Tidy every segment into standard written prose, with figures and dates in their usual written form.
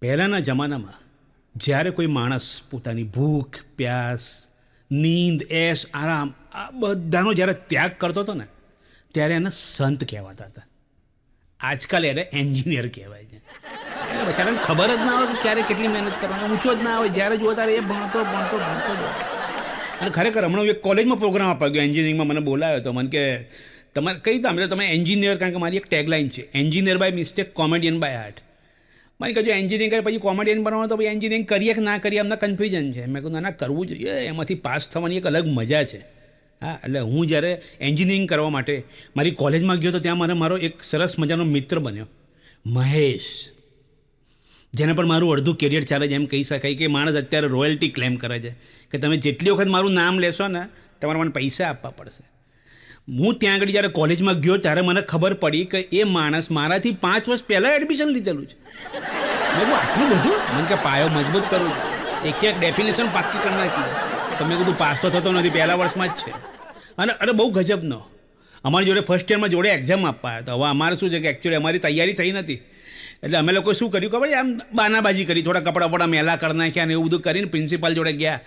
પહેલાંના જમાનામાં જ્યારે કોઈ માણસ પોતાની ભૂખ પ્યાસ નીંદ એશ આરામ આ બધાનો જ્યારે ત્યાગ કરતો હતો ને ત્યારે એને સંત કહેવાતા હતા. આજકાલ એને એન્જિનિયર કહેવાય છે. એટલે બચારાને ખબર જ ના હોય કે ક્યારે કેટલી મહેનત કરવાની, ઊંચો જ ના હોય, જ્યારે જુઓ ત્યારે એ ભણતો જ હોય. અને ખરેખર હમણાં એક કોલેજમાં પ્રોગ્રામ અપાઈ ગયો એન્જિનિયરિંગમાં, મને બોલાવ્યો હતો. મને કે તમારે કઈ તમે તમે એન્જિનિયર, કારણ કે મારી એક ટેગલાઇન છે engineer by mistake comedian by art. મને કહ્યું એન્જિનિયરિંગ કરે પછી કોમેડિયન બનવાનું, તો ભાઈ એન્જિનિયરિંગ કરીએ કે ના કરીએ અમને કન્ફ્યુઝન છે. મેં કહ્યું ના કરવું જોઈએ, એમાંથી પાસ થવાની એક અલગ મજા છે. હા, એટલે હું જ્યારે એન્જિનિયરિંગ કરવા માટે મારી કોલેજમાં ગયો તો ત્યાં મને મારો એક સરસ મજાનો મિત્ર બન્યો, મહેશ, જેને પર મારું અડધું કેરિયર ચાલે છે એમ કહી શકાય. કે માણસ અત્યારે રોયલ્ટી ક્લેમ કરે છે કે તમે જેટલી વખત મારું નામ લેશો ને તમારે મને પૈસા આપવા પડશે. હું ત્યાં આગળ જ્યારે કોલેજમાં ગયો ત્યારે મને ખબર પડી કે એ માણસ મારાથી 5 વર્ષ પહેલાં એડમિશન લીધેલું છે. મેં કહું આટલું બધું? મને કે પાયો મજબૂત કરવું છે, એક ડેફિનેશન પાક્કી કરી નાખી. તો મેં કીધું પાસ તો થતો નથી, પહેલા વર્ષમાં જ છે. અને અરે બહુ ગજબનો, અમારી જોડે ફર્સ્ટ યરમાં જોડે એક્ઝામ આપવા આવ્યા. તો હવે અમારે શું છે કે એકચ્યુઅલી અમારી તૈયારી થઈ નથી, એટલે અમે લોકો શું કર્યું ખબર છે, આમ બાનાબાજી કરી, થોડા કપડાં બપડા મેલા કરી નાખ્યા અને એવું બધું કરીને પ્રિન્સિપાલ જોડે ગયા.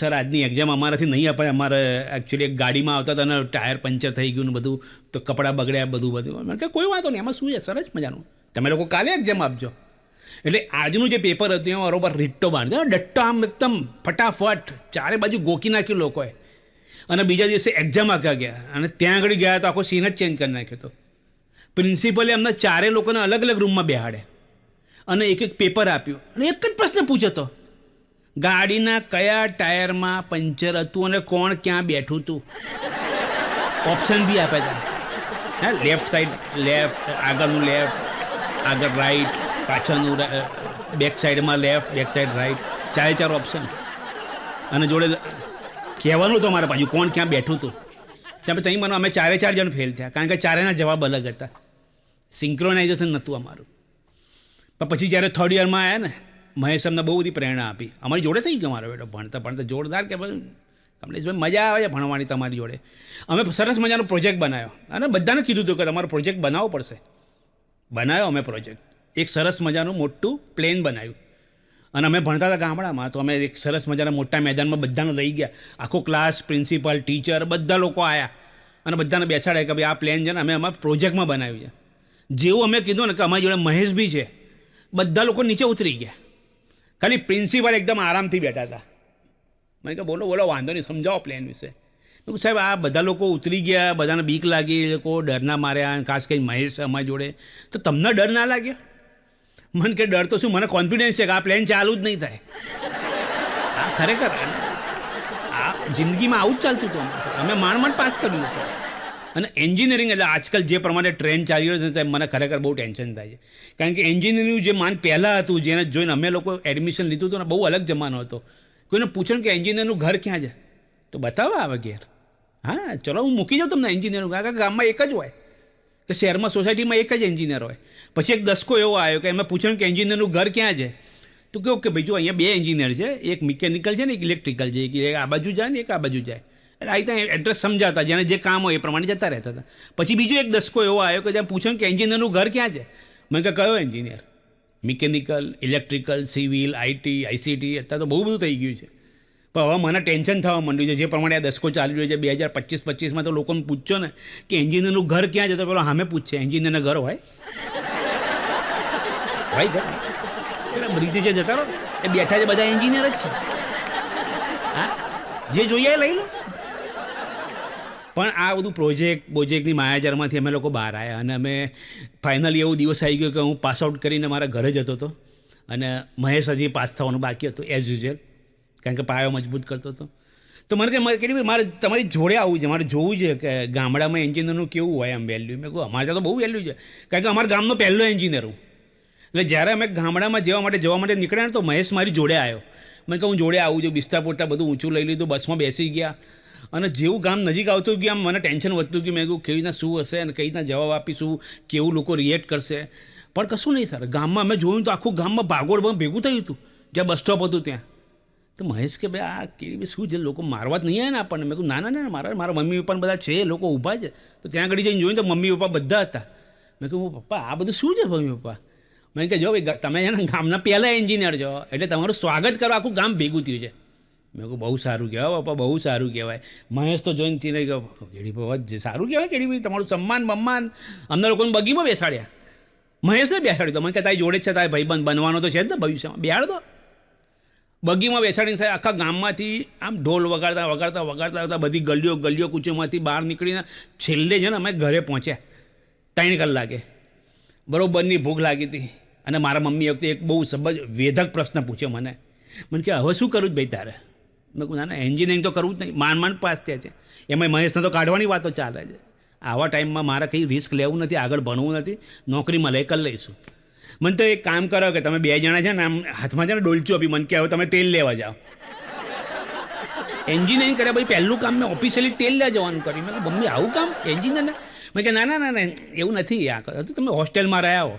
સર આજની એક્ઝામ અમારાથી નહીં અપાય, અમારે એકચ્યુઅલી એક ગાડીમાં આવતા હતા અને ટાયર પંચર થઈ ગયું ને બધું, તો કપડાં બગડ્યા બધું. મને કે કોઈ વાંધો નહીં, એમાં શું છે, સરસ મજાનું, તમે લોકો કાલે એક્ઝામ આપજો. એટલે આજનું જે પેપર હતું એમાં બરોબર રીટ્ટો બાંધ્યો, ડટ્ટો આમ એકદમ ફટાફટ ચારે બાજુ ગોકી નાખ્યું લોકોએ. અને બીજા દિવસે એક્ઝામ આખા ગયા અને ત્યાં આગળ ગયા તો આખો સીન જ ચેન્જ કરી નાખ્યો હતો. પ્રિન્સિપલે અમને ચારે લોકોને અલગ અલગ રૂમમાં બેહાડે અને એક એક પેપર આપ્યું અને એક જ પ્રશ્ન પૂછ્યો હતો, ગાડીના કયા ટાયરમાં પંચર હતું અને કોણ ક્યાં બેઠું હતું. ઓપ્શન બી આપ્યા હતા. હા, લેફ્ટ સાઈડ લેફ્ટ, આગળનું લેફ્ટ, આગળ રાઈટ, પાછળનું બેક સાઈડમાં લેફ્ટ, બેક સાઈડ રાઈટ, ચારે ઓપ્શન. અને જોડે કહેવાનું હતું અમારે પાછું કોણ ક્યાં બેઠું હતું. ત્યાં મને અમે ચારે જણ ફેલ થયા, કારણ કે ચારેના જવાબ અલગ હતા. સિંક્રોનાઇઝેશન નહોતું અમારું. પણ પછી જ્યારે થર્ડ યરમાં આવ્યા ને, મહેશ અમને બહુ બધી પ્રેરણા આપી. અમારી જોડે થઈ ગયો મારો બેટો ભણતા જોરદાર, કે ભાઈ કમલેશભાઈ મજા આવે છે ભણવાની તમારી જોડે. અમે સરસ મજાનો પ્રોજેક્ટ બનાવ્યો અને બધાને કીધું હતું કે તમારો પ્રોજેક્ટ બનાવવો પડશે. બનાવ્યો અમે પ્રોજેક્ટ, એક સરસ મજાનું મોટું પ્લેન બનાવ્યું. અને અમે ભણતા હતા ગામડામાં, તો અમે એક સરસ મજાના મોટા મેદાનમાં બધાને લઈ ગયા. આખો ક્લાસ, પ્રિન્સિપાલ, ટીચર બધા લોકો આવ્યા અને બધાને બેસાડ્યા કે ભાઈ આ પ્લેન છે ને અમે અમારા પ્રોજેક્ટમાં બનાવ્યું છે. જેવું અમે કીધું ને કે અમારી જોડે મહેશ બી છે, બધા લોકો નીચે ઉતરી ગયા. ખાલી પ્રિન્સિપાલ એકદમ આરામથી બેઠા હતા. મેં કહ્યું બોલો વાંધો નહીં, સમજાવો પ્લેન વિશે. મેં સાહેબ આ બધા લોકો ઉતરી ગયા, બધાને બીક લાગી, એ લોકો ડરના માર્યા, ખાસ કરીને મહેશ અમારી જોડે. તો તમને ડર ના લાગ્યો? મને કે ડર તો શું, મને કોન્ફિડન્સ છે કે આ પ્લેન ચાલુ જ નહીં થાય. આ ખરેખર આ જિંદગીમાં આવું જ ચાલતું હતું. અમે માંડ પાસ કર્યું છે. અને એન્જિનિયરિંગ એટલે આજકાલ જે પ્રમાણે ટ્રેન્ડ ચાલી રહ્યો છે મને ખરેખર બહુ ટેન્શન થાય છે. કારણ કે એન્જિનિયરિંગ જે પહેલાં હતું, જેને જોઈને અમે લોકો એડમિશન લીધું હતું ને, બહુ અલગ જમાનો હતો. કોઈને પૂછો કે એન્જિનિયરનું ઘર ક્યાં છે, તો બતાવવા આવે ઘેર. હા ચલો હું મૂકી જાઉં તમને એન્જિનિયરનું, કારણ કે ગામમાં એક જ હોય, કે શહેરમાં સોસાયટીમાં એક જ એન્જિનિયર હોય. પછી એક દસકો એવો આવ્યો કે એમાં પૂછ્યું કે એન્જિનિયરનું ઘર ક્યાં છે, તો કહ્યું કે ભાઈ જો અહીંયા 2 એન્જિનિયર છે, એક મિકેનિકલ છે ને એક ઇલેક્ટ્રિકલ છે, એક આ બાજુ જાય ને એક આ બાજુ જાય. એટલે આ રીતે એડ્રેસ સમજાતા, જેને જે કામ હોય એ પ્રમાણે જતા રહેતા હતા. પછી બીજો એક દસકો એવો આવ્યો કે જ્યાં પૂછ્યું કે એન્જિનિયરનું ઘર ક્યાં છે. મેં કહ્યું કયો engineer? Mechanical, electrical, civil, IT, ICT, અત્યારે તો બહુ બધું થઈ ગયું છે. પણ હવે મને ટેન્શન થવા માંડ્યું છે, જે પ્રમાણે આ દસકો ચાલી રહ્યો છે 2025-25માં, તો લોકોને પૂછજો ને કે એન્જિનિયરનું ઘર ક્યાં છે, તો પેલો સામે પૂછશે એન્જિનિયરના ઘર હોય ભાઈ ઘર પેલા બ્રિજ જે જતા રહો એ બેઠા છે બધા એન્જિનિયર જ છે. હા, જે જોઈએ એ લઈ લો. પણ આ બધું પ્રોજેક્ટની માયાજારમાંથી અમે લોકો બહાર આવ્યા અને અમે ફાઇનલી એવો દિવસ આવી ગયો કે હું પાસ આઉટ કરીને મારા ઘરે જતો હતો અને મહેશ હજી પાસ થવાનું બાકી હતું એઝ યુઝ્યુઅલ, કારણ કે પાયો મજબૂત કરતો હતો. તો મને કે મારે તમારી જોડે આવવું છે, મારે જોવું છે કે ગામડામાં એન્જિનિયરનું કેવું હોય આમ વેલ્યુ. મેં કહું અમારે ત્યાં તો બહુ વેલ્યુ છે, કારણ કે અમારા ગામનો પહેલો એન્જિનિયર હું. એટલે જ્યારે અમે ગામડામાં જવા માટે નીકળ્યા ને તો મહેશ મારી જોડે આવ્યો. મેં કહું હું જોડે આવું છું, બિસ્તા પોતા બધું ઊંચું લઈ લીધું, બસમાં બેસી ગયા. અને જેવું ગામ નજીક આવતું ગયું આમ મને ટેન્શન વધતું ગયું. મેં કહ્યું કેવી રીતના શું હશે અને કઈ રીતના જવાબ આપીશું, કેવું લોકો રિએક્ટ કરશે. પણ કશું નહીં સર, ગામમાં અમે જોયું તો આખું ગામમાં ભાગોળ ભેગું થયું હતું જ્યાં બસ સ્ટોપ હતું ત્યાં. તો મહેશ કે ભાઈ આ કેવી શું છે, લોકો મારવા જ નહીં આવે ને આપણને. મેં કહું ના મારા મમ્મી પપ્પાને બધા છે, લોકો ઊભા છે. તો ત્યાં આગળ જઈને જોયું તો મમ્મી પપ્પા બધા હતા. મેં કહ્યું પપ્પા આ બધું શું છે મમ્મી પપ્પા? મેં કે જો ભાઈ તમે છે ને ગામના પહેલાં એન્જિનિયર છો એટલે તમારું સ્વાગત કરવા આખું ગામ ભેગું થયું છે. મેં કહું બહુ સારું કહેવાય બાપા, બહુ સારું કહેવાય. મહેશ તો જોઈને તેને ગયો, કેડીભાઈ સારું કહેવાય કેડીભાઈ, તમારું સન્માન બમ્માન. અમને લોકોને બગીમાં બેસાડ્યા. મહેશને બેસાડ્યું તો મને કે તારી જોડે જ છે, તારી ભાઈબંધ બનવાનો તો છે જ ને ભવિષ્યમાં, બેહાડ દો. બગીમાં બેસાડીને સાહેબ આખા ગામમાંથી આમ ઢોલ વગાડતા વગાડતા વગાડતા વગાડતા બધી ગલીઓ કૂચોમાંથી બહાર નીકળીને છેલ્લે છે ને અમે ઘરે પહોંચ્યા 3 કલાકે. બરાબરની ભૂખ લાગી હતી અને મારા મમ્મી વખતે એક બહુ વેધક પ્રશ્ન પૂછ્યો મને કે હવે શું કરું જ ભાઈ તારે? મેં કહું ના એન્જિનિયરિંગ તો કરવું જ નહીં, માંડ પાસ થયા છે, એમાં મહેશને તો કાઢવાની વાતો ચાલે છે. આવા ટાઈમમાં મારે કંઈ રિસ્ક લેવું નથી, આગળ ભણવું નથી, નોકરી મળે કરી લઈશું. મને તો એક કામ કરો કે તમે 2 જણા છે ને આમ હાથમાં છે ને ડોલચું આપી મને કે હવે તમે તેલ લેવા જાઓ. એન્જિનિયરિંગ કર્યા ભાઈ પહેલું કામ મેં ઓફિશિયલી તેલ લેવા જવાનું કર્યું. મેં કહ્યું મમ્મી આવું કામ એન્જિનિયરને? મેં કે ના એવું નથી, આ તો તમે હોસ્ટેલમાં રહ્યા હો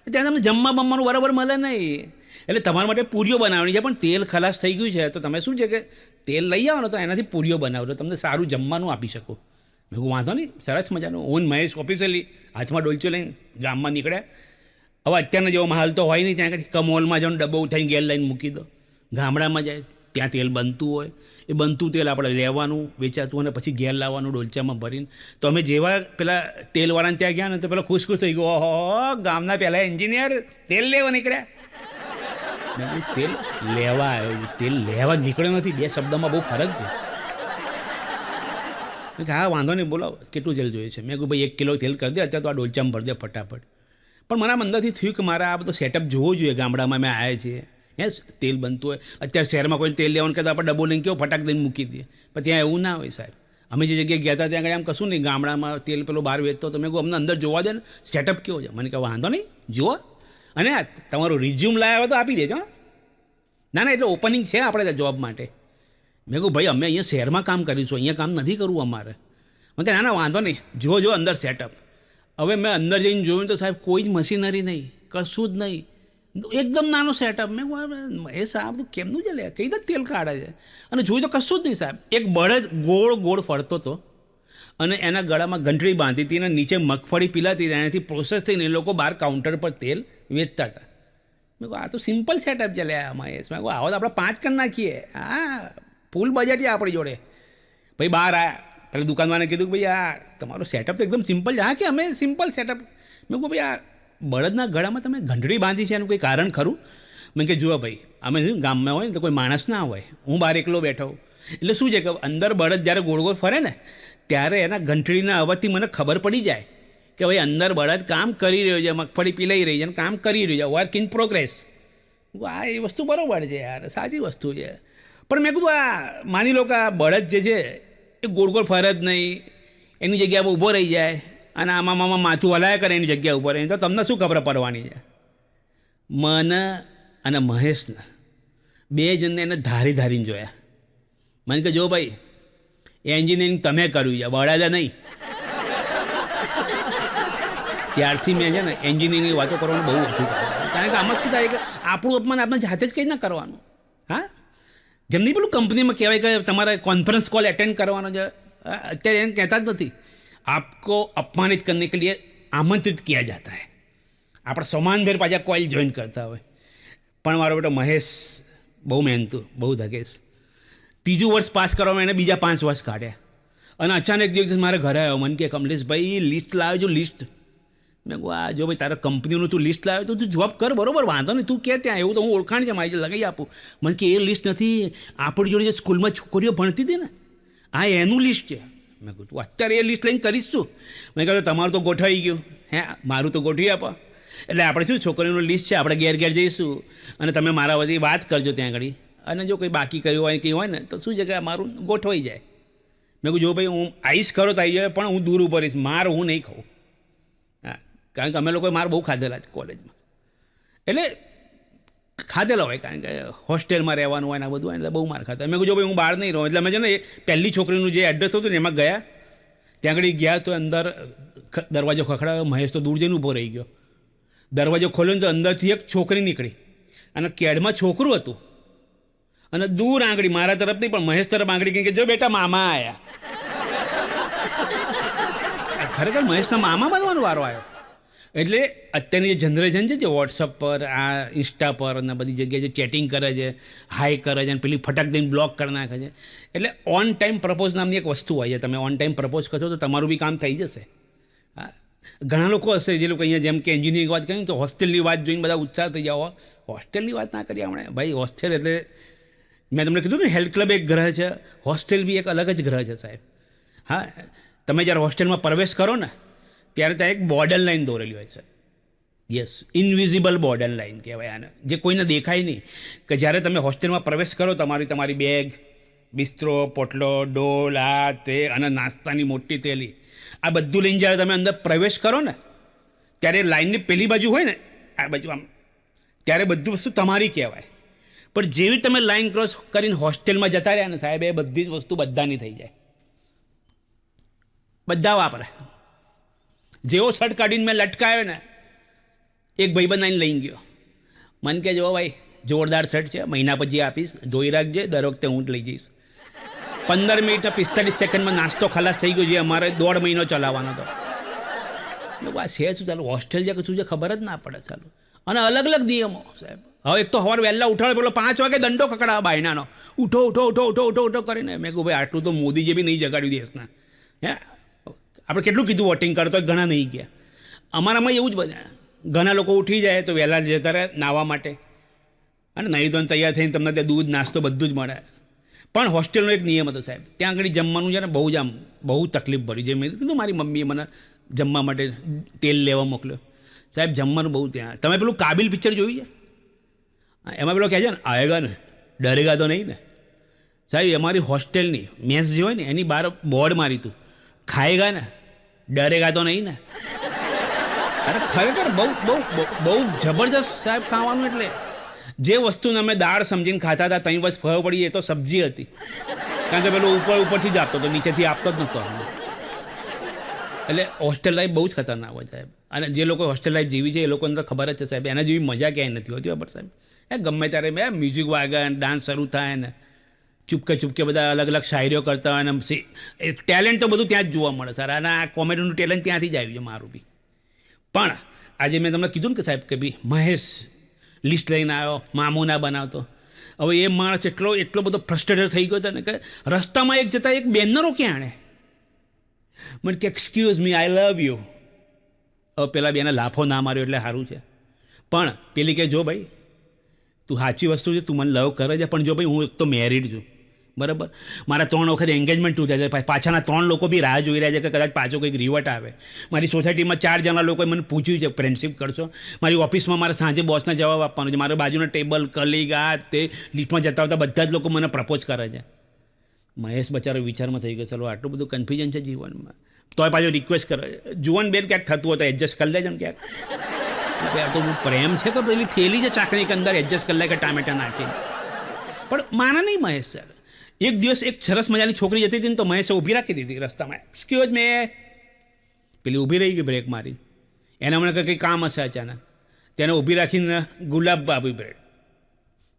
ત્યાં તમને જમવા બમવાનું બરાબર મળે નહીં, એટલે તમારા માટે પૂરીઓ બનાવવાની છે, પણ તેલ ખલાસ થઈ ગયું છે તો તમે શું છે કે તેલ લઈ આવો ને તો એનાથી પૂરીઓ બનાવજો, તમને સારું જમવાનું આપી શકો. મેં કહું વાંધો નહીં, સરસ મજાનું. હું મહેશ ઓફિશિયલી હાથમાં ડોલચો લઈને ગામમાં નીકળ્યા. હવે અત્યારનો જેવો માલ તો હોય નહીં, ત્યાં આગળ કમોલમાં જાઓ ડબ્બો ઉઠાઈને ગેર લાઈને મૂકી દો. ગામડામાં જાય ત્યાં તેલ બનતું હોય, એ બનતું તેલ આપણે લેવાનું વેચાતું અને પછી ઘેર લાવવાનું ડોલચામાં ભરીને. તો અમે જેવા પેલા તેલવાળાને ત્યાં ગયા ને તો પેલા ખુશ થઈ ગયો, ઓહો ગામના પહેલાં એન્જિનિયર તેલ લેવા નીકળ્યા. મેં કહ્યું તેલ લેવા આવ્યો, તેલ લેવા નીકળ્યો નથી, 2 શબ્દમાં બહુ ફરક છે. મેં કહે હા વાંધો નહીં, બોલો કેટલું તેલ જોઈએ છે? મેં કહ્યું ભાઈ 1 કિલો તેલ કરી દે, અત્યારે તો આ ડોલચામાં ભરી દે ફટાફટ. પણ મારા અંદરથી થયું કે મારે આ બધો સેટઅપ જોવો જોઈએ, ગામડામાં અમે આવ્યા છીએ, તેલ બનતું હોય. અત્યારે શહેરમાં કોઈ તેલ લેવાનું કહેતા આપણે ડબ્બો લઈને કેવો ફટાક દઈને મૂકી દઈએ, પણ ત્યાં એવું ના હોય સાહેબ. અમે જે જગ્યાએ ગયા હતા ત્યાં આગળ આમ કશું નહીં, ગામડામાં તેલ પેલો બહાર વેચતો, તો મેં કહું અમને અંદર જોવા દે ને સેટઅપ કેવો છે. મને કહે વાંધો નહીં જુઓ, અને તમારું રિઝ્યુમ લાવ્યા હોય તો આપી દેજો. ના એટલે ઓપનિંગ છે આપણે જોબ માટે. મેં કહું ભાઈ અમે અહીંયા શહેરમાં કામ કરીશું, અહીંયા કામ નથી કરવું અમારે. મને કહે ના વાંધો નહીં, જુઓ અંદર સેટઅપ. હવે મેં અંદર જઈને જોયું તો સાહેબ કોઈ જ મશીનરી નહીં, કશું જ નહીં, એકદમ નાનો સેટઅપ. મેં કહું એ સાહેબ તો કેમનું ચાલે, કઈ રીતે તેલ કાઢે છે? અને જોયું તો કશું જ નહીં સાહેબ. એક બળદ ગોળ ફરતો હતો અને એના ગળામાં ઘંટડી બાંધી હતી અને નીચે મગફળી પીલાતી હતી, એનાથી પ્રોસેસ થઈને એ લોકો બહાર કાઉન્ટર પર તેલ વેચતા હતા. મેં કહું આ તો સિમ્પલ સેટઅપ ચાલે આમાં. મેં કહું આવો તો આપણે 5 કરી નાખીએ. હા ફૂલ બજેટ છે આપણી જોડે. ભાઈ બહાર આવ્યા, પેલા દુકાનવાળાને કીધું કે ભાઈ આ તમારો સેટઅપ તો એકદમ સિમ્પલ છે. હા કે અમે સિમ્પલ સેટઅપ. મેં કહું ભાઈ આ બળદના ગળામાં તમે ઘંટડી બાંધી છે એનું કોઈ કારણ ખરું? મેં કે જુઓ ભાઈ અમે શું ગામમાં હોય ને તો કોઈ માણસ ના હોય, હું બહાર એકલો બેઠો, એટલે શું છે કે અંદર બળદ જ્યારે ગોળ ફરે ને ત્યારે એના ઘંટડીના અવાજથી મને ખબર પડી જાય કે ભાઈ અંદર બળદ કામ કરી રહ્યો છે, મગફળી પીલાઈ રહી છે અને કામ કરી રહ્યો છે, વર્ક ઇન પ્રોગ્રેસ. આ એ વસ્તુ બરાબર છે યાર, સાચી વસ્તુ છે. પણ મેં કીધું આ માની લો કે આ બળદ જે છે એ ગોળ ફરે જ નહીં, એની જગ્યાએ ઊભો રહી જાય અને આમાં માથું હલાયા કરે એની જગ્યા ઉપર, તો તમને શું ખબર પડવાની છે? મને અને મહેશને 2 જણને એને ધારીને જોયા. મને કે જો ભાઈ એન્જિનિયરિંગ તમે કર્યું છે, બળદે નહીં. ત્યારથી મેં છે ને એન્જિનિયરિંગની વાતો કરવાનું બહુ ઓછું કર્યું, કારણ કે આમાં શું થાય કે આપણું અપમાન આપણે જાતે જ કંઈ ના કરવાનું. હા જેમ નહીં પેલું કંપનીમાં કહેવાય કે તમારે કોન્ફરન્સ કોલ એટેન્ડ કરવાનો છે, અત્યારે એમ કહેતા જ નથી. आपको अपमानित करने के लिए आमंत्रित किया जाता है. આપણે સમાનભેર પાછા કોઇલ જોઈન કરતા હોય. પણ મારો બેટો મહેશ બહુ મહેનતું, બહુ ધગેશ. 3જું વર્ષ પાસ કરવામાં એને બીજા 5 વર્ષ કાઢ્યા. અને અચાનક દિવસ મારે ઘરે આવ્યો, મને કે કમલેશભાઈ લિસ્ટ લાવ્યો લિસ્ટ. મેં કહું આ જો ભાઈ તારા કંપનીનું તું લિસ્ટ લાવ્યો તો તું જોબ કર, બરોબર વાંધો નહીં, તું કે ત્યાં એવું તો હું ઓળખાણ છે મારી લગાવી આપું. મને કે એ લિસ્ટ નથી, આપણી જોડે જે સ્કૂલમાં છોકરીઓ ભણતી હતી ને આ એનું લિસ્ટ છે. મેં કહું તું અત્યારે એ લિસ્ટ લઈને કરીશ છું? મેં કહ્યું તમારું તો ગોઠવાઈ ગયું, હે મારું તો ગોઠવી આપો. એટલે આપણે શું છોકરીનું લિસ્ટ છે, આપણે ઘેર જઈશું અને તમે મારા બધી વાત કરજો ત્યાં આગળ, અને જો કંઈ બાકી કર્યું હોય કંઈ હોય ને તો શું છે કે મારું ગોઠવાઈ જાય. મેં કહું જો ભાઈ હું આવીશ ખરો તો આવી જાય, પણ હું દૂર ઉપર રહીશ, માર હું નહીં ખાઉં. હા કારણ કે અમે લોકોએ માર બહુ ખાધેલા છે કોલેજમાં, એટલે ખાધેલો હોય, કારણ કે હોસ્ટેલમાં રહેવાનું હોય ને બધું હોય એટલે બહુ માર ખાતા. મેં કહું જો ભાઈ હું બહાર નહીં રહું. એટલે અમે છે ને એ પહેલી છોકરીનું જે એડ્રેસ હતું ને એમાં ગયા, ત્યાં આગળ ગયા તો અંદર દરવાજો ખખડાવ્યો. મહેશ તો દૂર જઈને ઊભો રહી ગયો. દરવાજો ખોલ્યો તો અંદરથી એક છોકરી નીકળી અને કેડમાં છોકરું હતું અને દૂર આંગળી મારા તરફ નહીં પણ મહેશ તરફ આંગળી કહી કે જો બેટા મામા આવ્યા. ખરેખર મહેશના મામા બનવાનો વારો આવ્યો. એટલે અત્યારની જે જનરેશન છે જે વોટ્સઅપ પર આ ઇન્સ્ટા પર અને બધી જગ્યાએ જે ચેટિંગ કરે છે, હાઈ કરે છે અને પેલી ફટાક દઈને બ્લોક કરી નાખે છે, એટલે ઓન ટાઈમ પ્રપોઝ નામની એક વસ્તુ હોય છે. તમે ઓન ટાઈમ પ્રપોઝ કરશો તો તમારું બી કામ થઈ જશે. હા, ઘણા લોકો હશે જે લોકો અહીંયા જેમ કે એન્જિનિયરિંગ વાત કરીએ તો હોસ્ટેલની વાત જોઈને બધા ઉત્સાહ થઈ જાઓ. હોસ્ટેલની વાત ના કરીએ આપણે ભાઈ. હોસ્ટેલ એટલે મેં તમને કીધું કે હેલ્થ ક્લબ એક ગ્રહ છે, હોસ્ટેલ બી એક અલગ જ ગ્રહ છે સાહેબ. હા, તમે જ્યારે હોસ્ટેલમાં પ્રવેશ કરો ને ત્યારે ત્યાં એક બોર્ડર લાઈન દોરેલી હોય છે. યસ, ઇનવિઝિબલ બોર્ડર લાઈન કહેવાય આને, જે કોઈને દેખાય નહીં. કે જ્યારે તમે હોસ્ટેલમાં પ્રવેશ કરો તમારી બેગ, બિસ્તરો, પોટલો, ડોલ, આ તે અને નાસ્તાની મોટી થેલી, આ બધું લઈને જ્યારે તમે અંદર પ્રવેશ કરો ને ત્યારે લાઈનની પેલી બાજુ હોય ને આ બાજુ આમ, ત્યારે બધું વસ્તુ તમારી કહેવાય. પણ જેવી તમે લાઈન ક્રોસ કરીને હોસ્ટેલમાં જતા રહ્યા ને સાહેબ, એ બધી જ વસ્તુ બધાની થઈ જાય. બધા વાપરે. જેવો શર્ટ કાઢીને મેં લટકાયો ને, એક ભાઈબંધ આવીને લઈ ગયો. મને કે જો ભાઈ જોરદાર શર્ટ છે, મહિના પછી આપીશ, ધોઈ રાખજે, દર વખતે હું જ લઈ જઈશ. 15 મિનિટ 45 સેકન્ડમાં નાસ્તો ખલાસ થઈ ગયો, જે અમારે 1.5 મહિનો ચલાવવાનો હતો. આ છે શું ચાલુ હોસ્ટેલ છે કે શું છે ખબર જ ના પડે ચાલુ. અને અલગ અલગ નિયમો સાહેબ. હવે એક તો સવારે વહેલા ઉઠાડે, પેલો 5 વાગે દંડો કકડાવે બાયનાનો, ઉઠો ઉઠો ઉઠો ઉઠો ઉઠો ઉઠો કરીને. મેં કહું ભાઈ આટલું તો મોદીજી બી નહીં જગાડ્યું દેશના. હે, આપણે કેટલું કીધું વોટિંગ કરો તો ઘણા નહીં ગયા. અમારામાં એવું જ બધા ઘણા લોકો ઉઠી જાય તો વહેલા જતા રહે નાહવા માટે, અને નહીં તો તૈયાર થઈને તમને ત્યાં દૂધ નાસ્તો બધું જ મળે. પણ હોસ્ટેલનો એક નિયમ હતો સાહેબ, ત્યાં આગળ જમવાનું છે ને બહુ તકલીફ પડી. જે મેં કીધું મારી મમ્મીએ મને જમવા માટે તેલ લેવા મોકલ્યો સાહેબ, જમવાનું બહુ ત્યાં. તમે પેલું કાબિલ પિક્ચર જોયું છે? એમાં પેલો કહે છે ને આયેગા ને ડરેગા તો નહીં ને સાહેબ. અમારી હોસ્ટેલની મેસ જે હોય ને એની બહાર બોર્ડ મારી હતું, ખાએગા ને ડરેગા તો નહીં ને. અરે ખરેખર બહુ જબરજસ્ત સાહેબ ખાવાનું. એટલે જે વસ્તુને અમે દાળ સમજીને ખાતા હતા 3 વર્ષ ફરવા પડી, એ તો સબ્જી હતી. કારણ કે પેલો ઉપરથી જ આપતો હતો, નીચેથી આપતો જ નહોતો અમને. એટલે હોસ્ટેલ લાઈફ બહુ જ ખતરનાક હોય સાહેબ. અને જે લોકો હોસ્ટેલ લાઈફ જીવી છે એ લોકો અંદર ખબર જ છે સાહેબ, એના જેવી મજા ક્યાંય નથી હોતી ખબર સાહેબ. ગમે ત્યારે મેં મ્યુઝિક વાગે, ડાન્સ શરૂ થાય ને, ચૂપકે બધા અલગ અલગ શાયરીઓ કરતા હોય ને, ટેલેન્ટ તો બધું ત્યાં જ જોવા મળે સર. અને આ કોમેડીનું ટેલેન્ટ ત્યાંથી જ આવ્યું છે મારું બી. પણ આજે મેં તમને કીધું ને કે સાહેબ કે ભાઈ મહેશ લિસ્ટ લઈને આવ્યો, મામૂના બનાવતો. હવે એ માણસ એટલો બધો ફ્રસ્ટ્રેટેડ થઈ ગયો હતો ને કે રસ્તામાં એક જતાં એક બેનરો ક્યાં આણે મને કે excuse me I love you. હવે પેલા બેને લાફો ના માર્યો એટલે સારું છે. પણ પેલી કે જો ભાઈ તું સાચી વસ્તુ છે, તું મને લવ કરે છે, પણ જો ભાઈ હું એક તો મેરિડ છું બરાબર, મારા 3 વખત એન્ગેજમેન્ટ તૂટ્યા છે, પાછાના 3 લોકો બી રાહ જોઈ રહ્યા છે કે કદાચ પાછો કંઈક રિવટ આવે. મારી સોસાયટીમાં 4 જણા લોકોએ મને પૂછ્યું છે ફ્રેન્ડશિપ કરશો. મારી ઓફિસમાં મારે સાંજે બોસને જવાબ આપવાનો છે. મારા બાજુના ટેબલ, કલીગ, આ તે લિફ્ટમાં જતા આવતા બધા જ લોકો મને પ્રપોઝ કરે છે. મહેશ બચારો વિચારમાં થઈ ગયો, ચલો આટલું બધું કન્ફ્યુઝન છે જીવનમાં, તોય પાછો રિક્વેસ્ટ કરે, જુવાન બેન ક્યાંક થતું હોય તો એડજસ્ટ કરી લેજો ને ક્યાંક. આ તો પ્રેમ છે કે પેલી થેલી છે ચાકરી અંદર એડજસ્ટ કરી લે કે ટામેટા નાખીને. પણ માના નહીં મહેશ સર. એક દિવસ એક સરસ મજાની છોકરી જતી હતી ને તો મહેશે ઊભી રાખી દીધી રસ્તામાં. એક્સક્યુઝ મે. પેલી ઊભી રહી ગઈ બ્રેક મારી. એને હમણાં કંઈ કામ હશે અચાનક, તેને ઊભી રાખીને ગુલાબ આપી બ્રેડ.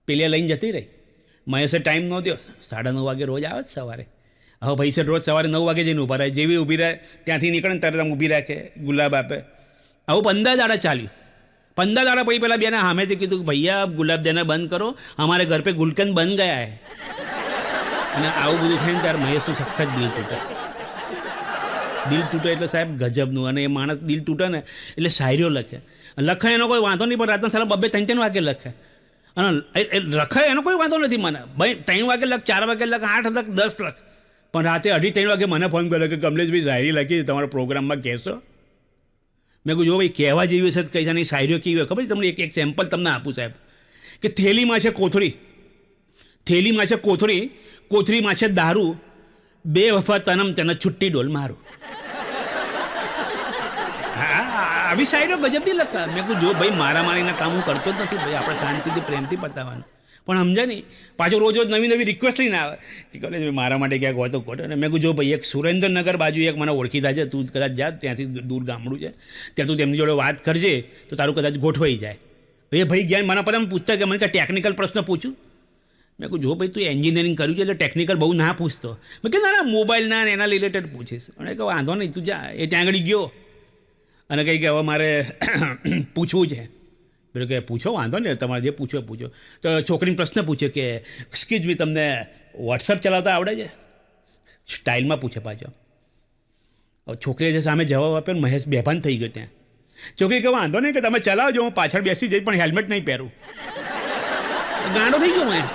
પેલી લઈને જતી રહી. મહેશે ટાઈમ ન દો, 9:30 વાગે રોજ આવે જ સવારે. હવે ભાઈ સર રોજ સવારે 9 વાગે જઈને ઊભા રહે, જેવી ઊભી રહે ત્યાંથી નીકળે ને તરત આમ ઊભી રાખે, ગુલાબ આપે. આવું 15 દાડા ચાલ્યું. 15 દાડા પછી પેલા બેને સામેથી કીધું કે ભૈયા આપ ગુલાબ દેના બંધ કરો, હમારે ઘર પે ગુલકંદ બન ગયા હે. અને આવું બધું થાય ને ત્યારે મહેશનું સખત દિલ તૂટે. દિલ તૂટે એટલે સાહેબ ગજબનું. અને એ માણસ દિલ તૂટે ને એટલે શાયરીઓ લખે એનો કોઈ વાંધો નહીં, પણ રાતના સાલા 2-3 વાગે લખે. અને લખે એનો કોઈ વાંધો નથી મને, ભાઈ 3 વાગે લખ, 4 વાગે લખ, 8 લખ, 10 લખ, પણ રાતે 2:30-3 વાગે મને ફોન કર્યો કે કમલેશભાઈ શાયરી લખી તમારા પ્રોગ્રામમાં કહેશો. મેં કહ્યું જો ભાઈ કહેવા જેવી છે કંઈ જાની શાયરીઓ કેવી હોય ખબર છે તમને? એક સેમ્પલ તમને આપું સાહેબ કે થેલીમાં છે કોથળી, થેલીમાં છે કોથળી, કોથળીમાં છે દારૂ, 2 વફા તનમ તેને છુટ્ટી ડોલ મારું. હા, આવી શાયરીઓ ગજબની લખા. મેં કહ્યું જો ભાઈ મારીના કામ હું કરતો જ નથી ભાઈ, આપણે શાંતિથી પ્રેમથી પતાવવાનું. પણ સમજાય નહીં, પાછો રોજ નવી રિક્વેસ્ટ લઈને આવે કે કલે મારા માટે ક્યાંક હોય તો ખોટો. અને મેં કહું જો ભાઈ એક સુરેન્દ્રનગર બાજુ એક મને ઓળખીતા છે, તું કદાચ જા, ત્યાંથી દૂર ગામડું છે, ત્યાં તું તેમની જોડે વાત કરજે તો તારું કદાચ ગોઠવાઈ જાય. એ ભાઈ ગયા મને પહેલાં પૂછતા કે મને કાંઈ ટેકનિકલ પ્રશ્ન પૂછું. મેં કહું જો ભાઈ તું એન્જિનિયરિંગ કર્યું છે એટલે ટેકનિકલ બહુ ના પૂછતો. મેં કહ્યું ના મોબાઈલના એના રિલેટેડ પૂછીશ. અને કહું વાંધો નહીં તું જા. એ ત્યાં આગળ ગયો અને કંઈ કે હવે મારે પૂછવું છે. પેલું કે પૂછો, વાંધો ને, તમારે જે પૂછો પૂછો. તો છોકરીને પ્રશ્ન પૂછ્યો કે એક્સક્યુઝ મી, તમને વોટ્સઅપ ચલાવતા આવડે છે? સ્ટાઇલમાં પૂછે પાછો. હવે છોકરીએ જે સામે જવાબ આપ્યો ને, મહેશ બેભાન થઈ ગયો ત્યાં. છોકરી કે વાંધો નહીં, કે તમે ચલાવજો, હું પાછળ બેસી જઈશ, પણ હેલ્મેટ નહીં પહેરું. ગાંડો થઈ ગયો મહેશ.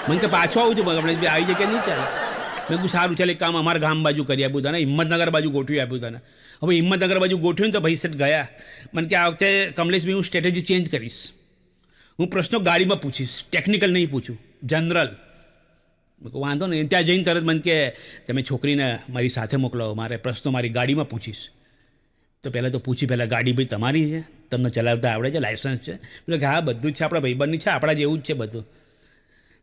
મને કે પાછો આવું છું, આપણે આવી જાય કે નહીં ચાલે. મેં કહ્યું સારું ચાલે, કામ અમારા ગામ બાજુ કરી આપ્યું તને, હિંમતનગર બાજુ ગોઠવી આપ્યું તને. હવે હિંમતનગર બાજુ ગોઠવ્યું ને તો ભાઈ સેટ ગયા. મને કે આ વખતે કમલેશભાઈ હું સ્ટ્રેટેજી ચેન્જ કરીશ. હું પ્રશ્નો ગાડીમાં પૂછીશ, ટેકનિકલ નહીં પૂછું, જનરલ. મેં કહું વાંધો નહીં. ત્યાં જઈને તરત મને કે તમે છોકરીને મારી સાથે મોકલો, મારે પ્રશ્નો મારી ગાડીમાં પૂછીશ. તો પહેલાં તો પૂછી, પહેલાં ગાડી ભાઈ તમારી છે, તમને ચલાવતા આવડે છે, લાઇસન્સ છે? એટલે કે હા બધું જ છે, આપણા ભાઈબંધની છે, આપણા જેવું જ છે બધું.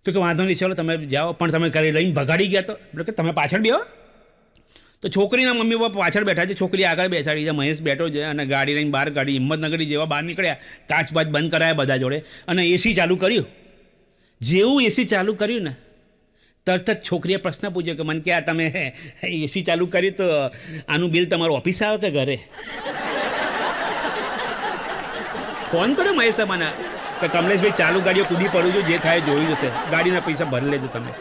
તો કે વાંધો નહીં, ચાલો તમે જાઓ. પણ તમે કરી લઈને ભગાડી ગયા તો? એટલે કે તમે પાછળ બેહો. તો છોકરીના મમ્મી પપ્પા પાછળ બેઠા છે, છોકરી આગળ બેસાડી છે, મહેશ બેઠો છે, અને ગાડી લઈને બહાર કાઢી. હિંમતનગરી જેવા બહાર નીકળ્યા, કાચ બાચ બંધ કરાયા બધા જોડે, અને એસી ચાલુ કર્યું. જેવું એસી ચાલુ કર્યું ને, તરત જ છોકરીએ પ્રશ્ન પૂછ્યો કે મને કે આ તમે એસી ચાલુ કર્યું તો આનું બિલ તમારું ઓફિસ આવે કે ઘરે? ફોન કર્યો મહેશે મને કે કમલેશભાઈ ચાલુ ગાડીઓ કૂદી પડું છું, જે થાય જોયું જશે, ગાડીના પૈસા ભરી લેજો તમે.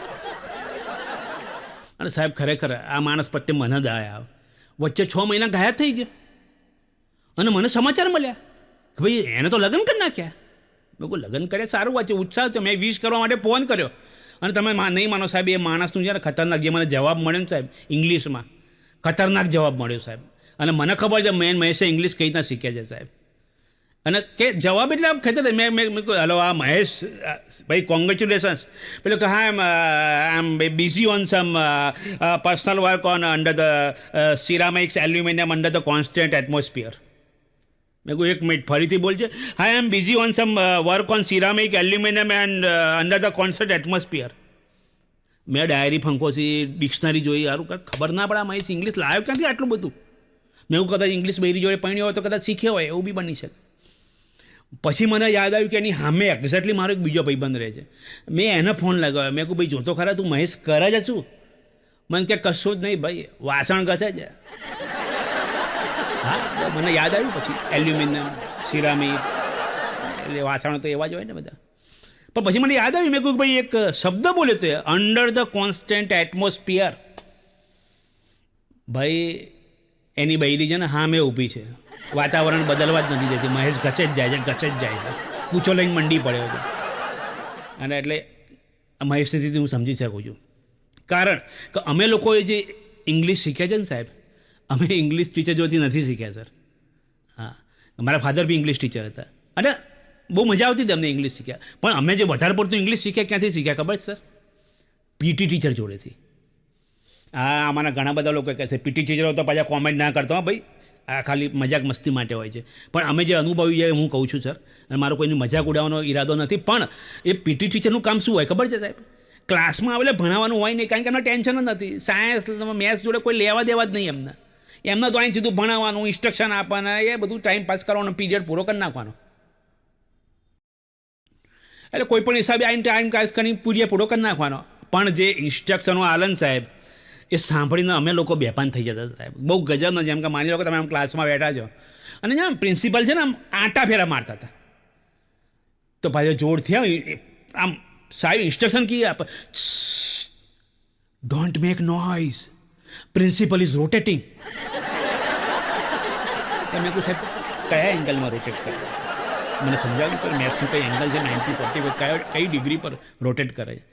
અને સાહેબ ખરેખર આ માણસ પ્રત્યે મને દયા આવે. વચ્ચે 6 મહિના ગાયબ થઈ ગયો, અને મને સમાચાર મળ્યા કે ભાઈ એને તો લગ્ન કરી નાખ્યા. મેં કહું લગ્ન કર્યા સારું વાત છે, ઉત્સાહ તો મેં વિશ કરવા માટે ફોન કર્યો. અને તમે નહીં માનો સાહેબ, એ માણસનું છે ને ખતરનાક, જે મને જવાબ મળ્યો ને સાહેબ ઇંગ્લિશમાં, ખતરનાક જવાબ મળ્યો સાહેબ. અને મને ખબર છે મહેશે ઇંગ્લિશ કઈ રીતના શીખ્યા છે સાહેબ. અને કે જવાબ એટલે આમ ખેતર મેં હલો આ મહેશ ભાઈ કોંગ્રેચ્યુલેશન્સ. પેલું કે હા I am busy on some personal work on under the ceramics aluminium under the constant atmosphere. મેં કહું એક મિનિટ ફરીથી બોલજે. હા I am busy on some work on ceramic aluminium and under the constant atmosphere. મેં diary ફંકોસી, dictionary જોઈ, સારું કાંઈ ખબર ના પડે મહેશ ઇંગ્લિશ લાવ્યો ક્યાંથી આટલું બધું. મેં એવું કદાચ ઇંગ્લિશ બૈરી જોડે પૈણી હોય તો કદાચ શીખ્યો હોય, એવું બી બની શકે. પછી મને યાદ આવ્યું કે એની સામે એક્ઝેક્ટલી મારો એક બીજો ભાઈબંધ રહે છે. મેં એને ફોન લગાવ્યો. મેં કહું ભાઈ જોતો ખરા તું મહેશ કરે છે શું? મને કે કશું જ નહીં ભાઈ, વાસણ ઘસે છે. હા મને યાદ આવ્યું પછી એલ્યુમિનિયમ, સિરામિક, એટલે વાસણો તો એવા જ હોય ને બધા. પણ પછી મને યાદ આવ્યું, મેં કહ્યું ભાઈ એક શબ્દ બોલ્યો તો અંડર ધ કોન્સ્ટન્ટ એટમોસ્ફિયર. ભાઈ એની બૈરી છે ને હા મેં ઊભી છે, વાતાવરણ બદલવા જ નથી દેતી, મહેશ ઘસે જ જાય છે, ઘસે જ જાય છે, પૂછો લઈને મંડી પડ્યો છે. અને એટલે મહેશની સ્થિતિ હું સમજી શકું છું. કારણ કે અમે લોકોએ જે ઇંગ્લિશ શીખ્યા છે ને સાહેબ, અમે ઇંગ્લિશ ટીચર જોતી નથી શીખ્યા સર. હા મારા ફાધર બી ઇંગ્લિશ ટીચર હતા, અને બહુ મજા આવતી હતી અમને ઇંગ્લિશ શીખ્યા. પણ અમે જે વધારે પડતું ઇંગ્લિશ શીખ્યા ક્યાંથી શીખ્યા ખબર છે સર? પીટી ટીચર જોડેથી. હા આમાંના ઘણા બધા લોકો કહે છે પીટી ટીચરો તો પાછા કોમેન્ટ ના કરતો. હા ભાઈ આ ખાલી મજાક મસ્તી માટે હોય છે, પણ અમે જે અનુભવી છે હું કહું છું સર, અને મારો કોઈની મજાક ઉડાવવાનો ઈરાદો નથી. પણ એ પીટી ટીચરનું કામ શું હોય ખબર છે સાહેબ? ક્લાસમાં આવે ભણાવવાનું હોય નહીં, કારણ કે એમને ટેન્શન જ નથી. સાયન્સ મેથ્સ જોડે કોઈ લેવા દેવા જ નહીં એમને. એમને તો અહીં સીધું ભણાવવાનું, ઇન્સ્ટ્રક્શન આપવાના, એ બધું ટાઈમ પાસ કરવાનો, પીરિયડ પૂરો કરી નાખવાનો. એટલે કોઈ પણ હિસાબે આઈને ટાઈમ પાસ કરીને પીરિયડ પૂરો કરી નાખવાનો. પણ જે ઇન્સ્ટ્રક્શનો આલન સાહેબ એ સાંભળીને અમે લોકો બેભાન થઈ જતા સાહેબ. બહુ ગજબનો. જેમ કે માની લો કે તમે આમ ક્લાસમાં બેઠા છો, અને જેમ પ્રિન્સિપલ છે ને આમ આંટા ફેરા મારતા હતા, તો ભાઈ જોરથી આમ સાહેબ ઇન્સ્ટ્રક્શન કી આપે, don't make noise, principal is rotating. મેં કહું સાહેબ કયા એંગલમાં રોટેટ કરે? મને સમજાવ્યું કે મેથ્સનું કઈ એંગલ છે 90-45, કઈ ડિગ્રી પર રોટેટ કરે છે.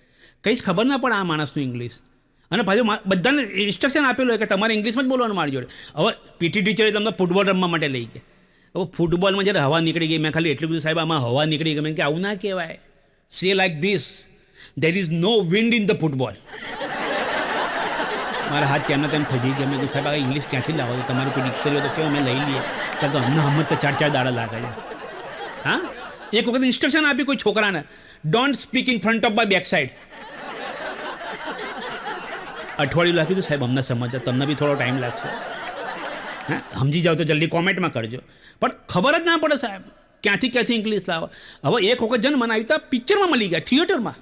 કંઈ જ ખબર ના પડે આ માણસનું ઇંગ્લિશ. અને પાછું બધાને ઇન્સ્ટ્રક્શન આપેલું હોય કે તમારે ઇંગ્લિશમાં જ બોલવાનું મારી જોડે. હવે પીટી ટીચરે તમને ફૂટબોલ રમવા માટે લઈ ગયા. હવે ફૂટબોલમાં જ્યારે હવા નીકળી ગઈ, મેં ખાલી એટલું બધું સાહેબ આમાં હવા નીકળી ગઈ. મેં કે આવું ના કહેવાય, say like this, there is no wind in the football. મારા હાથ ત્યાંના તેમ થઈ ગયા. મેં કીધું સાહેબ આ ઇંગ્લિશ ક્યાંથી લાવો છો? તમારી કોઈ ડિક્શનરી હોય તો કેવું અમે લઈ લઈએ. કારણ કે અમને હમણાં તો 4 દાડા લાગે છે. હા એક વખત ઇન્સ્ટ્રક્શન આપી કોઈ છોકરાને, don't speak in front of by back side. અઠવાડિયું લાગ્યું હતું સાહેબ અમને સમજતા, તમને બી થોડો ટાઈમ લાગશે. હા સમજી જાઓ તો જલ્દી કોમેન્ટમાં કરજો. પણ ખબર જ ના પડે સાહેબ ક્યાંથી ઇંગ્લિશ લાવો. હવે એક વખત જન મને આવી તો પિક્ચરમાં મળી ગયા, થિયેટરમાં.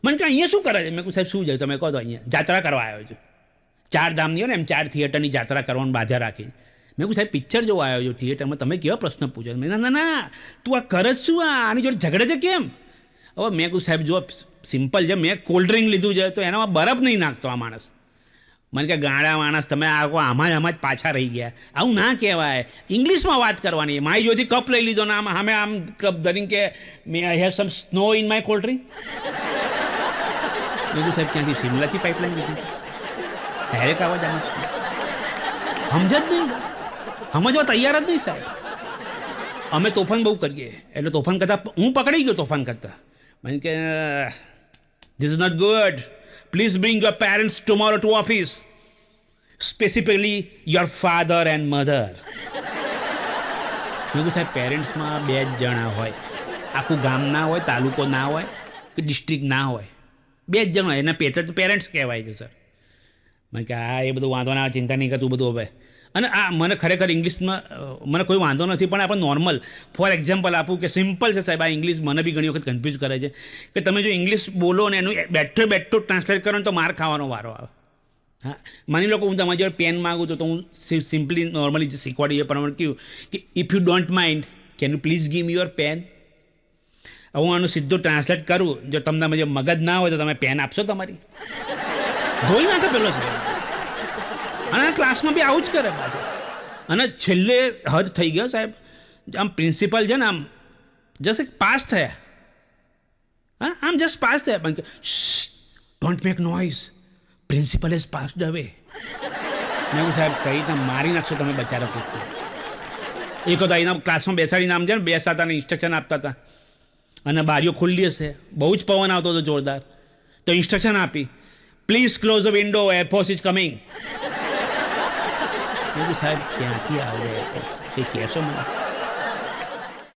મને કે અહીંયા શું કરે છે? મેં કહું સાહેબ શું જાય? તમે કહો તો અહીંયા જાત્રા કરવા આવ્યો છું. 4 ધામની હોય ને એમ 4 થિયેટરની જાત્રા કરવાનું બાધા રાખી. મેં કહું સાહેબ પિક્ચર જોવા આવ્યો છો થિયેટરમાં, તમે કેવા પ્રશ્ન પૂછો? મેં ના ના ના તું આ કરે જ શું, આની જોડે ઝઘડે છે કેમ? હવે મેં કહું સાહેબ જો સિમ્પલ છે, મેં કોલ્ડ ડ્રિંક લીધું છે તો એનામાં બરફ નહીં નાખતો આ માણસ. મને કે ગાળા માણસ તમે આમાં જ પાછા રહી ગયા, આવું ના કહેવાય, ઇંગ્લિશમાં વાત કરવાની. મારી જોડેથી કપ લઈ લીધો ને આમ અમે આમ કપ ધરીને કે may I have some snow in my cold drink. મેં કહું સાહેબ ક્યાંથી શિમલાથી પાઇપલાઇન લીધી? ડાયરેક્ટ આવા જ આમ સમજ જ નહીં, સમજવા તૈયાર જ નહીં સાહેબ. અમે તોફાન બહુ કરીએ, એટલે તોફાન કરતાં હું પકડી ગયો તોફાન કરતાં. મને કે this is not good, please bring your parents tomorrow to office, specifically your father and mother. મેં કહું સાહેબ પેરેન્ટ્સમાં 2 જ જણા હોય, આખું ગામ ના હોય, તાલુકો ના હોય કે ડિસ્ટ્રિક્ટ ના હોય, 2 જ જણ હોય, એના પેરેન્ટ્સ કહેવાય છે સર. મને કે હા એ બધું વાંધો ના, ચિંતા નહીં કરતું બધું હવે. અને આ મને ખરેખર ઇંગ્લિશમાં મને કોઈ વાંધો નથી, પણ આપણે નોર્મલ ફોર એક્ઝામ્પલ આપું કે સિમ્પલ છે સાહેબ, આ ઇંગ્લિશ મને બી ઘણી વખત કન્ફ્યુઝ કરે છે કે તમે જો ઇંગ્લિશ બોલો ને એનું બેઠો ટ્રાન્સલેટ કરો ને તો માર ખાવાનો વારો આવે. હા માની લો કે હું તમારી જોડે પેન માગું તો હું સિમ્પલી નોર્મલી જે શીખવાડી એ પ્રમાણે કહ્યું કે if you don't mind can you please give me your pen. હું આનું સીધું ટ્રાન્સલેટ કરું, જો તમને મગજ ના હોય તો તમે પેન આપશો તમારી? ધોઈ નાખે પેલો છે. અને ક્લાસમાં બી આવું જ કરે પાછું. અને છેલ્લે હદ થઈ ગયો સાહેબ, આમ પ્રિન્સિપલ છે ને આમ જસ્ટ પાસ થયા, હા આમ જસ્ટ પાસ થયા, પણ don't make noise, principal is passed અવે. મેં કહું સાહેબ કઈ રીતના મારી નાખશો તમે બચારા પૂછતો. એક હતો એના ક્લાસમાં બેસાડીને આમ છે ને બેસાતા અને ઇન્સ્ટ્રક્શન આપતા હતા, અને બારીઓ ખુલ્લી હશે, બહુ જ પવન આવતો હતો જોરદાર, તો ઇન્સ્ટ્રક્શન આપી please close the window, air force is coming. સાહેબ ક્યાંથી આવે એ કહેશો મને?